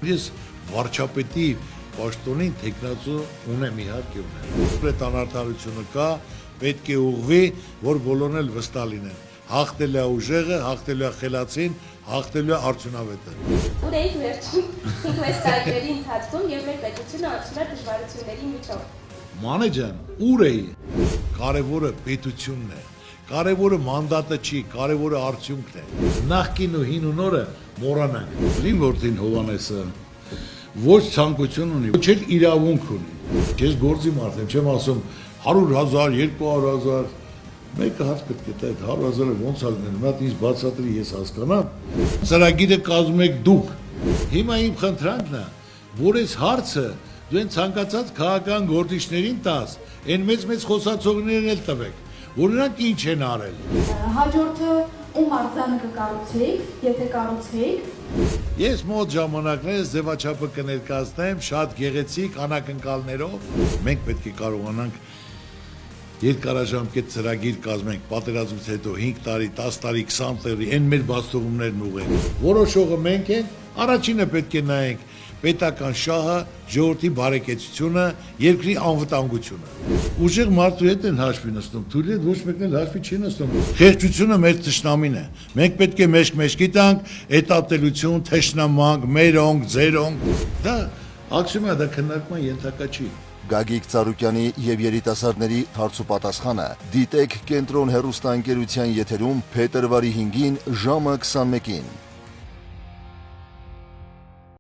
Ես վարչապետի պաշտոնին տեխնացու ունեմ իհարկե ունեմ։ Այդ անարդարությունը կա, պետք է ուղղվի, որ բոլորն էլ վստահ լինեն։ Հաղթել է ուժեղը, հաղթել է խելացին, հաղթել է արդյունավետը։ Ուր էիք վերջին 5 տարիների ընթացքում եւ մեր պետությունը անցնում է դժվարությունների միջով։ Մանե ջան, ուր էի։ Կարևորը պետությունն է։ Կարևորը մանդատը չի, կարևորը արդյունքն է։ Նախկին ու հին ու նորը մոռանանք։ Իմ որդին Հովանեսը ոչ ցանկություն ունի, ոչ էլ իրավունք ունի։ Ես գործի մարդ եմ, չեմ ասում 100,000, 200,000, մեկը հարց պետք է տա, այդ 100,000-ը ոնց է լինել, մի հատ ինձ բացատրի, ես հասկանամ։ Ծրագիրը կազմում եք դուք։ Հիմա իմ խնդրանքն է, որ այս հարցը դու այն ցանկացած քաղաքական գործիչներին տաս, այն մեծ խոսացողներին էլ տվեք, որ նրանք ինչ են արել։ Հաջորդը ում արձանը կկառուցեիք, եթե կառուցեիք։ Ես մոտ ժամանակներս ձևաչափը կներկայացնեմ շատ գեղեցիկ անակնկալներով։ Մենք պետք է կարողանանք երկարաժամկետ ծրագիր կազմենք, պատերազմից հետո 5 տարի, 10 տարի, 20 տարի, այն մեր բացթողումներն ուղղենք։ Որոշողը մենք ենք, առաջինը պետք է նայենք պետական շահը, ժողովրդի բարեկեցությունը, երկրի անվտանգությունը։ Ուժեղ մարդու հետ են հաշվի նստում, թույլի հետ ոչ մեկն էլ հաշվի չի նստում։ Խեղճությունը մեր թշնամին է։ Մենք պետք է մեջքի տանք, էտատելություն, թշնամանք, մերոնք, ձերոնք։ Դա ակսիոմ է, դա քննարկման ենթակա չի։ Գագիկ Ծառուկյանի եւ երիտասարդների հարց ու պատասխանը դիտեք Կենտրոն հեռուստաընկերության եթերում փետրվարի 5-ին ժամը 21-ին։